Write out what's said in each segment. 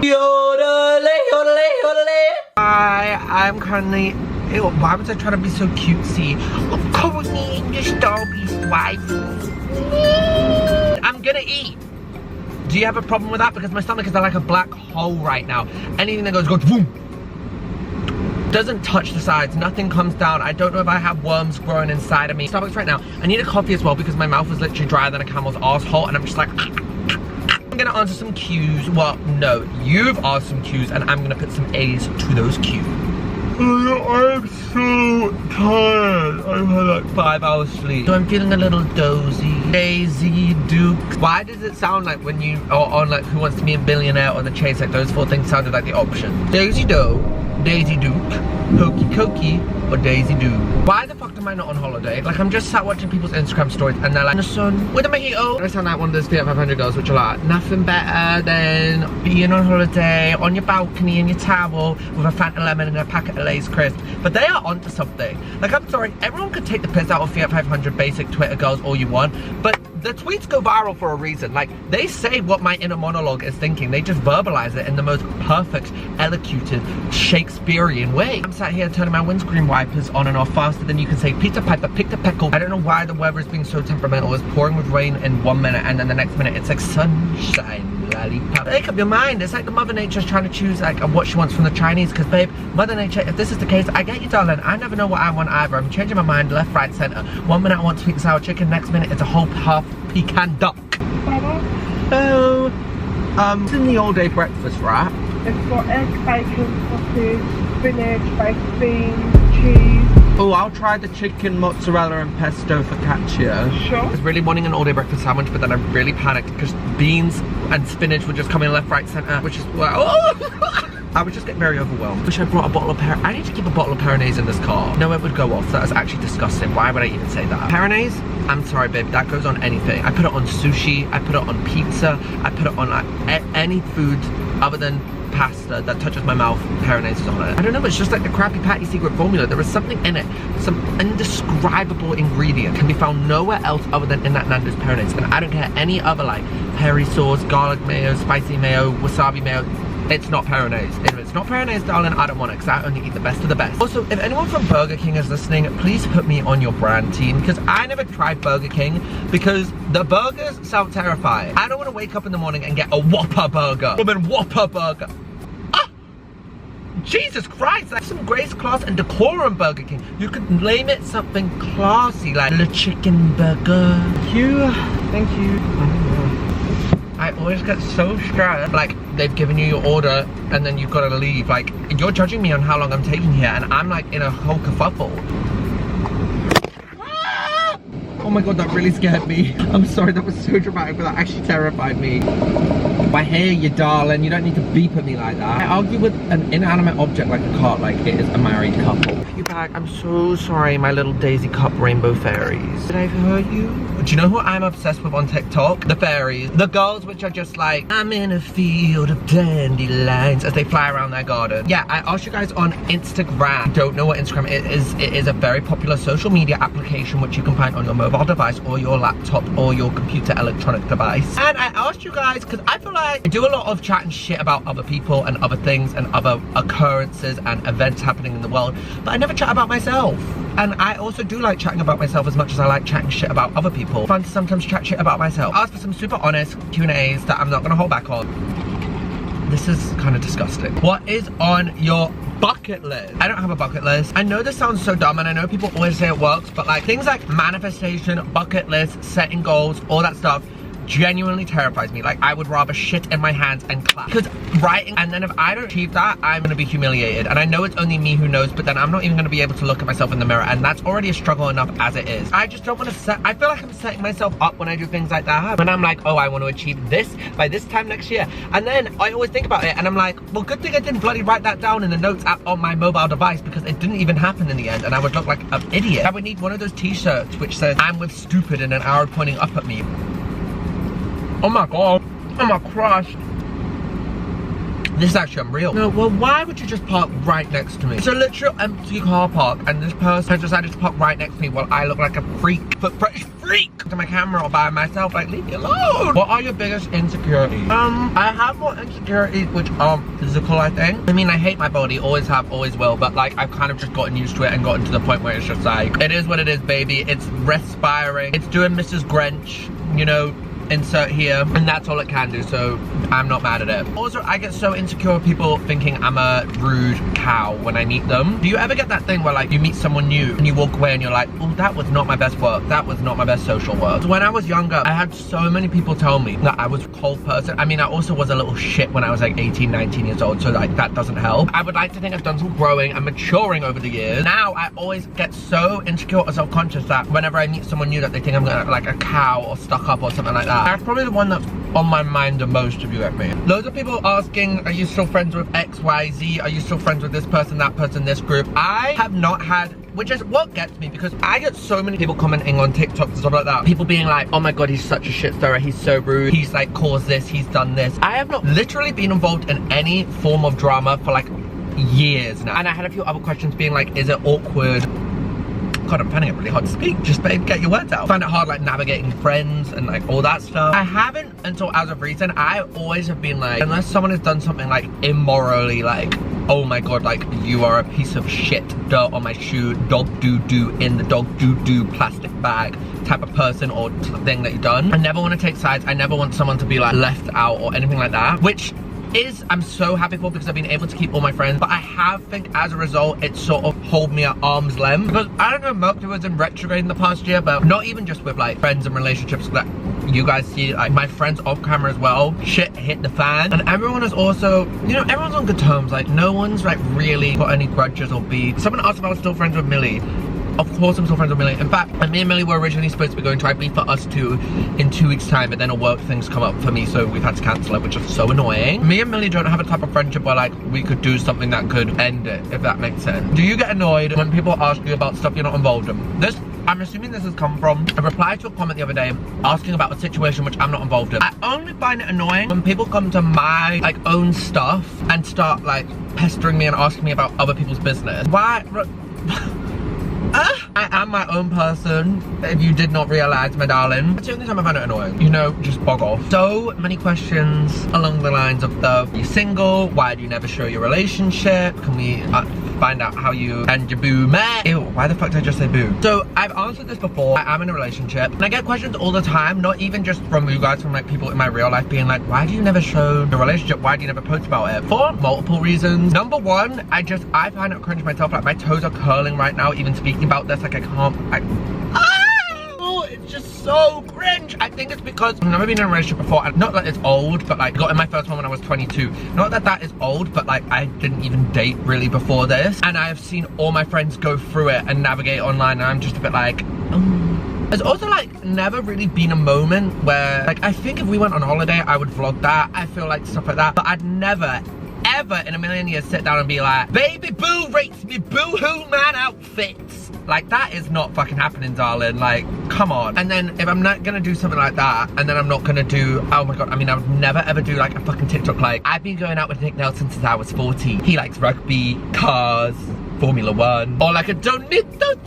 Yodele, yodele, yodele. I'm currently... Ew, why was I trying to be so cutesy? I'm currently in this Darby's wife. I'm gonna eat. Do you have a problem with that? Because my stomach is like a black hole right now. Anything that goes boom. Doesn't touch the sides, nothing comes down. I don't know if I have worms growing inside of me. Starbucks right now. I need a coffee as well because my mouth is literally drier than a camel's asshole, and I'm just like... I'm gonna answer some Q's. Well, no, you've asked some Q's, and I'm gonna put some A's to those Q's. I'm so tired. I've had like 5 hours sleep. So I'm feeling a little dozy. Daisy Duke. Why does it sound like when you are on like Who Wants to Be a Billionaire or The Chase, like those 4 things sounded like the option? Daisy Doe, Daisy Duke, Hokey Cokey, or Daisy Duke. Why the fuck am I not on holiday? Like, I'm just sat watching people's Instagram stories and they're like, in the sun with a mojito. I sound like one of those Fiat 500 girls, which are like, nothing better than being on holiday on your balcony in your towel with a Fanta lemon and a packet of Lay's crisp. But they are onto something. Like, I'm sorry, everyone could take the piss out of Fiat 500 basic Twitter girls all you want, but the tweets go viral for a reason. Like, they say what my inner monologue is thinking. They just verbalize it in the most perfect, elocuted, Shakespearean way. I'm sat here turning my windscreen wipers on and off faster than you can say Peter Piper picked a peckle. I don't know why the weather is being so temperamental. It's pouring with rain in 1 minute and then the next minute it's like sunshine. Lollipop. Make up your mind. It's like the Mother Nature's trying to choose like what she wants from the Chinese. Because babe, Mother Nature, if this is the case, I get you, darling. I never know what I want either. I'm changing my mind left, right, center. 1 minute I want sweet and sour chicken. Next minute it's a whole half pecan duck. Oh, it's in the all-day breakfast, right? It's got egg, bacon, sausage, spinach, baked beans, cheese. Oh, I'll try the chicken mozzarella and pesto focaccia. Sure. I was really wanting an all-day breakfast sandwich, but then I really panicked because beans and spinach would just come in left, right, center, which is like, oh! I would just get very overwhelmed. Wish I brought a bottle of I need to keep a bottle of Peronaise in this car. No, it would go off. That is actually disgusting. Why would I even say that? Peronaise? I'm sorry, babe. That goes on anything. I put it on sushi. I put it on pizza. I put it on like any food other than pasta that touches my mouth. Peronaise is on it. I don't know. It's just like the Krabby Patty secret formula. There is something in it. Some indescribable ingredient can be found nowhere else other than in that Nando's Peronaise. And I don't care any other like peri sauce, garlic mayo, spicy mayo, wasabi mayo. It's not Peronaise. If it's not Peronaise, darling, I don't want it because I only eat the best of the best. Also, if anyone from Burger King is listening, please put me on your brand team because I never tried Burger King because the burgers sound terrifying. I don't want to wake up in the morning and get a Whopper burger. Woman, Whopper burger. Ah! Jesus Christ, that's some grace, class, and decorum, Burger King. You could name it something classy like the chicken burger. Thank you. Thank you. I always get so stressed. Like, they've given you your order and then you've got to leave. Like, you're judging me on how long I'm taking here and I'm like in a whole kerfuffle. Ah! Oh my god, that really scared me. I'm sorry, that was so dramatic, but that actually terrified me. I hear you, darling. You don't need to beep at me like that. I argue with an inanimate object like a cart like it is a married couple. You back. I'm so sorry, my little Daisy Cup rainbow fairies. Did I hurt you? Do you know who I'm obsessed with on TikTok? The fairies. The girls which are just like, I'm in a field of dandelions as they fly around their garden. Yeah, I asked you guys on Instagram. Don't know what Instagram is. It is a very popular social media application which you can find on your mobile device or your laptop or your computer electronic device. And I asked you guys because I feel like I do a lot of chatting shit about other people and other things and other occurrences and events happening in the world, but I never chat about myself. And I also do like chatting about myself as much as I like chatting shit about other people. Fun to sometimes chat shit about myself. Ask for some super honest Q&As that I'm not gonna hold back on. This is kind of disgusting. What is on your bucket list? I don't have a bucket list. I know this sounds so dumb and I know people always say it works, but like things like manifestation, bucket list, setting goals, all that stuff genuinely terrifies me. Like, I would rather shit in my hands and clap. Because writing, and then if I don't achieve that, I'm gonna be humiliated. And I know it's only me who knows, but then I'm not even gonna be able to look at myself in the mirror, and that's already a struggle enough as it is. I just don't want to set, I feel like I'm setting myself up when I do things like that. When I'm like, oh, I want to achieve this by this time next year. And then I always think about it, and I'm like, well, good thing I didn't bloody write that down in the notes app on my mobile device, because it didn't even happen in the end, and I would look like an idiot. I would need one of those t-shirts which says, I'm with stupid, and an arrow pointing up at me. Oh my god, I'm crushed. This is actually unreal. No, well, why would you just park right next to me? It's a literal empty car park, and this person has decided to park right next to me while I look like a freak, foot-fresh freak to my camera all by myself. Like, leave me alone. What are your biggest insecurities? I have more insecurities insecurities which aren't physical, I think. I mean, I hate my body, always have, always will, but like I've kind of just gotten used to it and gotten to the point where it's just like, it is what it is, baby. It's respiring, it's doing Mrs. Grinch, you know, insert here, and that's all it can do, so I'm not mad at it. Also, I get so insecure with people thinking I'm a rude cow when I meet them. Do you ever get that thing where like you meet someone new and you walk away and you're like, oh, that was not my best work, that was not my best social work? When I was younger, I had so many people tell me that I was a cold person. I mean, I also was a little shit when I was like 18, 19 years old, so like that doesn't help. I would like to think I've done some growing and maturing over the years. Now I always get so insecure or self-conscious that whenever I meet someone new that they think I'm like a cow or stuck up or something like that. That's probably the one that's on my mind the most, if you get me. Loads of people asking, are you still friends with XYZ? Are you still friends with this person, that person, this group? I have not had, which is what gets me, because I get so many people commenting on TikTok and stuff like that. People being like, oh my god, he's such a shit stirrer, he's so rude, he's like caused this, he's done this. I have not literally been involved in any form of drama for like years now. And I had a few other questions being like, is it awkward? God, I'm finding it really hard to speak. Just babe, get your words out. I find it hard like navigating friends and like all that stuff. I haven't until as of recent. I always have been like, unless someone has done something like immorally, like, oh my god, like you are a piece of shit, dirt on my shoe, dog doo-doo in the dog doo-doo plastic bag type of person or thing that you've done. I never want to take sides. I never want someone to be like left out or anything like that, which I'm so happy for, because I've been able to keep all my friends, but I have think as a result it sort of hold me at arm's length, because I don't know, Mercury was in retrograde in the past year, but not even just with like friends and relationships that you guys see, like my friends off camera as well, shit hit the fan, and everyone is also, you know, everyone's on good terms, like no one's like really got any grudges or beef. Someone asked if I was still friends with Millie. Of course I'm still friends with Millie. In fact, me and Millie were originally supposed to be going to Ibiza for us two in 2 weeks time, but then a work things come up for me, so we've had to cancel it, which is so annoying. Me and Millie don't have a type of friendship where like we could do something that could end it, if that makes sense. Do you get annoyed when people ask you about stuff you're not involved in? This, I'm assuming this has come from a reply to a comment the other day asking about a situation which I'm not involved in. I only find it annoying when people come to my like own stuff and start like pestering me and asking me about other people's business. Why? I am my own person, if you did not realize, my darling. That's the only time I find it annoying. You know, just bog off. So many questions along the lines of the, you're single, why do you never show your relationship? Can we find out how you and your boo met? Ew, why the fuck did I just say boo? So I've answered this before. I am in a relationship and I get questions all the time, not even just from you guys, from like people in my real life being like, why do you never show your relationship? Why do you never post about it? For multiple reasons. Number one, I find it cringe myself, like my toes are curling right now even speaking about this, like I can't, it's just so cringe. I think it's because I've never been in a relationship before, and not that it's old, but like got in my first one when I was 22. Not that that is old, but like I didn't even date really before this, and I have seen all my friends go through it and navigate online, and I'm just a bit like, There's also like never really been a moment where like I think if we went on holiday I would vlog that. I feel like stuff like that, but I'd never ever in a million years sit down and be like, baby boo rates me boo-hoo man outfits. Like that is not fucking happening, darling. Like, come on. And then if I'm not gonna do something like that, and then I'm not gonna do, oh my god, I mean, I would never ever do like a fucking TikTok like, I've been going out with Nick Nelson since I was 14. He likes rugby, cars, Formula 1. Or like a don't need those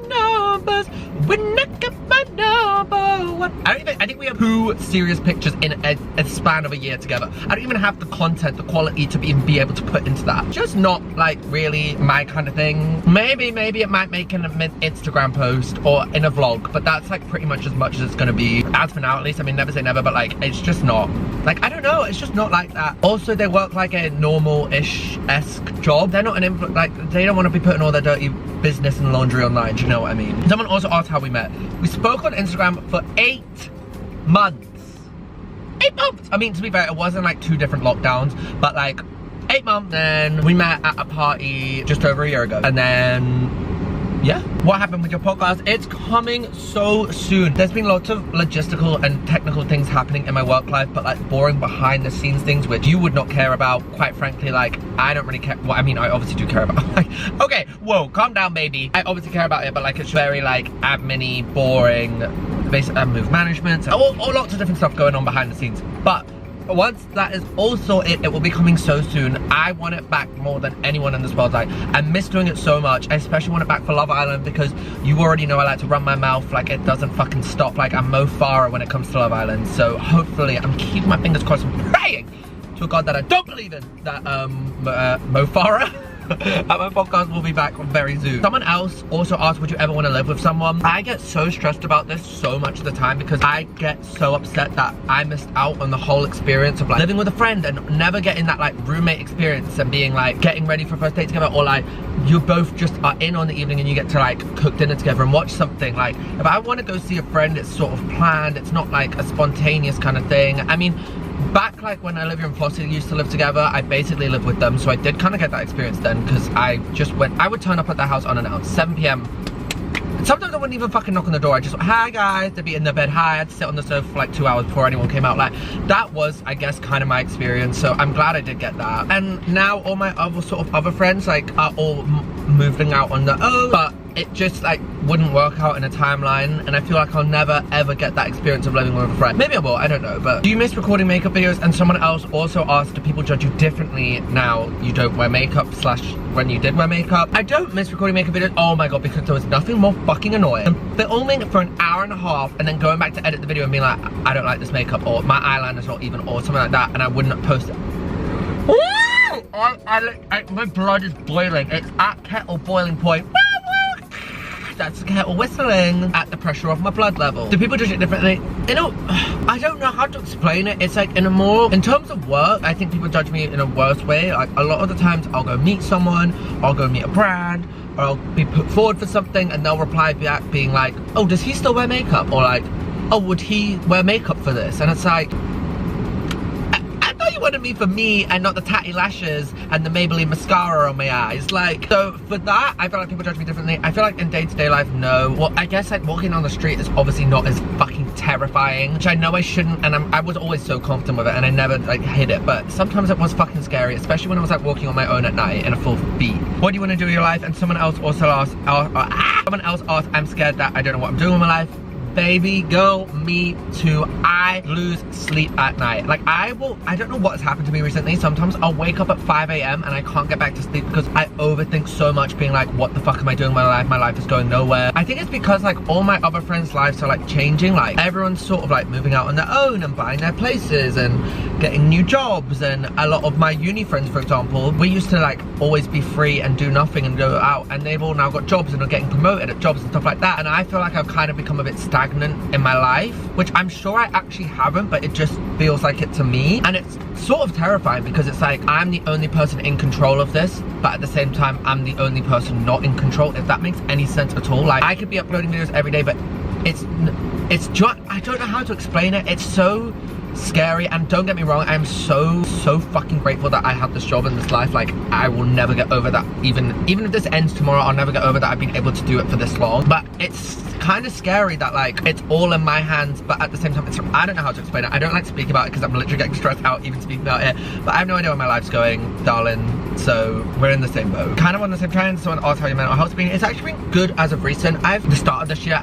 numbers when I get my number one. I think we have 2 serious pictures in a span of a year together. I don't even have the content, the quality to even be able to put into that. Just not like really my kind of thing. Maybe it might make an Instagram post or in a vlog, but that's like pretty much as it's gonna be. As for now, at least, I mean, never say never, but like, it's just not. Like, I don't know, it's just not like that. Also, they work like a normal-ish-esque job. They're not an like, they don't want to be putting all their dirty business and laundry online, do you know what I mean? Someone also asked how we met. We spoke on Instagram for 8 months. 8 months! I mean, to be fair, it wasn't like 2 different lockdowns, but like 8 months. Then we met at a party just over a year ago. And then, yeah. What happened with your podcast? It's coming so soon. There's been lots of logistical and technical things happening in my work life, but like boring behind the scenes things which you would not care about. Quite frankly, like I don't really care. Well, I mean, I obviously do care about. Like, okay, whoa, calm down, baby. I obviously care about it, but like it's very like admin-y, boring, basic move management, all lots of different stuff going on behind the scenes. But once that is all sorted, it will be coming so soon. I want it back more than anyone in this world. Like, I miss doing it so much. I especially want it back for Love Island because you already know I like to run my mouth. Like, it doesn't fucking stop. Like, I'm Mo Farah when it comes to Love Island. So hopefully, I'm keeping my fingers crossed and praying to a God that I don't believe in, that Mo Farah at my podcast will be back very soon. Someone else also asked, would you ever want to live with someone? I get so stressed about this so much of the time because I get so upset that I missed out on the whole experience of like living with a friend and never getting that like roommate experience and being like getting ready for a first date together, or like you both just are in on the evening and you get to like cook dinner together and watch something. Like if I want to go see a friend, it's sort of planned, it's not like a spontaneous kind of thing. I mean, back like when Olivia and Flossie used to live together, I basically lived with them, so I did kind of get that experience then, because I would turn up at their house unannounced, 7 p.m. Sometimes I wouldn't even fucking knock on the door. I just, hi guys, they'd be in their bed, hi, I'd sit on the sofa for like 2 hours before anyone came out. Like, that was, I guess, kind of my experience, so I'm glad I did get that. And now all my other friends, like, are all moving out on their own, but it just like wouldn't work out in a timeline, and I feel like I'll never ever get that experience of living with a friend. Maybe I will, I don't know. But do you miss recording makeup videos? And someone else also asked, do people judge you differently now you don't wear makeup slash when you did wear makeup? I don't miss recording makeup videos, oh my god, because there was nothing more fucking annoying than filming for an hour and a half and then going back to edit the video and being like, I don't like this makeup, or my eyeliner's not even, or something like that, and I wouldn't post it. My blood is boiling. It's at kettle boiling point. That's the kettle whistling at the pressure of my blood level. Do people judge it differently? You know, I don't know how to explain it. It's like in terms of work, I think people judge me in a worse way. Like a lot of the times I'll go meet someone, I'll go meet a brand, or I'll be put forward for something and they'll reply back being like, oh, does he still wear makeup? Or like, oh, would he wear makeup for this? And it's like, you wanted me for me and not the tatty lashes and the Maybelline mascara on my eyes. Like, so for that, I feel like people judge me differently. I feel like in day-to-day life, no. Well, I guess like walking on the street is obviously not as fucking terrifying, which I know I shouldn't, and I was always so confident with it and I never like hid it, but sometimes it was fucking scary, especially when I was like walking on my own at night in a full beat. What do you want to do with your life? And someone else also asked, I'm scared that I don't know what I'm doing with my life. Baby girl, me too. I lose sleep at night. Like I don't know what has happened to me recently. Sometimes I'll wake up at 5 a.m. and I can't get back to sleep because I overthink so much, being like, what the fuck am I doing with my life? My life is going nowhere. I think it's because like all my other friends' lives are like changing. Like everyone's sort of like moving out on their own and buying their places and getting new jobs. And a lot of my uni friends, for example, we used to like always be free and do nothing and go out, and they've all now got jobs and are getting promoted at jobs and stuff like that. And I feel like I've kind of become a bit stagnant in my life, which I'm sure I actually haven't, but it just feels like it to me. And it's sort of terrifying because it's like I'm the only person in control of this, but at the same time I'm the only person not in control, if that makes any sense at all. Like I could be uploading videos every day, but it's just, I don't know how to explain it. It's so scary, and don't get me wrong, I'm so fucking grateful that I have this job in this life. Like I will never get over that. Even if this ends tomorrow, I'll never get over that I've been able to do it for this long. But it's kind of scary that like it's all in my hands, but at the same time I don't know how to explain it. I don't like to speak about it because I'm literally getting stressed out even speaking about it, but I have no idea where my life's going, darling. So we're in the same boat, kind of on the same train. Someone asked how your mental health's been. It's actually been good as of recent. The start of this year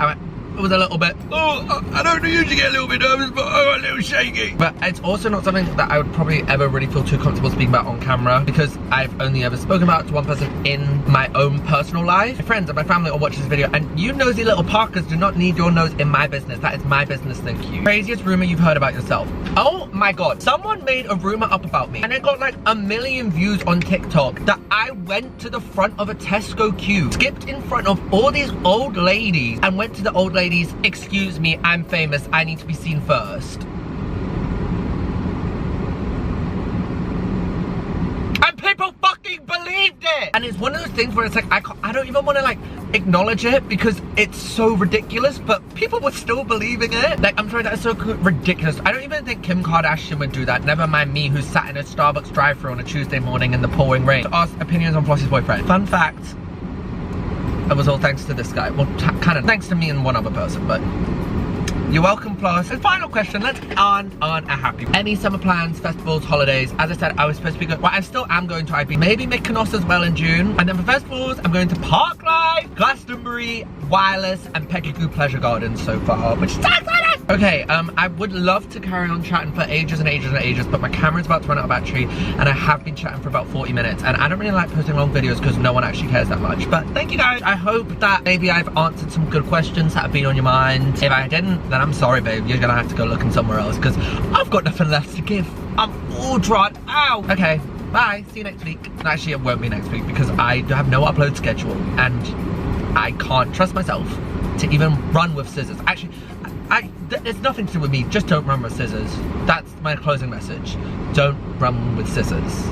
it was a little bit, I don't usually get a little bit nervous, but I got a little shaky. But it's also not something that I would probably ever really feel too comfortable speaking about on camera, because I've only ever spoken about it to one person in my own personal life. My friends and my family will watch this video, and you nosy little Parkers do not need your nose in my business. That is my business, thank you. Craziest rumor you've heard about yourself? Oh my god, someone made a rumor up about me, and it got like 1 million views on TikTok, that I went to the front of a Tesco queue, skipped in front of all these old ladies, and went to the old ladies, excuse me, I'm famous, I need to be seen first. And people fucking believed it! And it's one of those things where it's like, I don't even want to like acknowledge it because it's so ridiculous, but people were still believing it. Like, I'm sorry, that is so ridiculous. I don't even think Kim Kardashian would do that, never mind me who sat in a Starbucks drive-thru on a Tuesday morning in the pouring rain to ask opinions on Flossie's boyfriend. Fun fact, it was all thanks to this guy. Well, kind of thanks to me and one other person, but you're welcome, Floss. And final question, let's on a happy. Any summer plans, festivals, holidays? As I said, I was supposed to be going, well, I still am going to IB, maybe Mykonos as well in June. And then for festivals, I'm going to Parklife, Glastonbury, Wireless, and Peggy Goo Pleasure Gardens so far, which is so exciting! Okay, I would love to carry on chatting for ages and ages and ages, but my camera's about to run out of battery, and I have been chatting for about 40 minutes, and I don't really like posting long videos because no one actually cares that much. But thank you guys. I hope that maybe I've answered some good questions that have been on your mind. If I didn't, then I'm sorry, babe. You're gonna have to go looking somewhere else because I've got nothing left to give. I'm all dried out. Okay, bye. See you next week. Actually, it won't be next week because I have no upload schedule, and I can't trust myself to even run with scissors. Actually, there's nothing to do with me. Just don't run with scissors. That's my closing message. Don't run with scissors.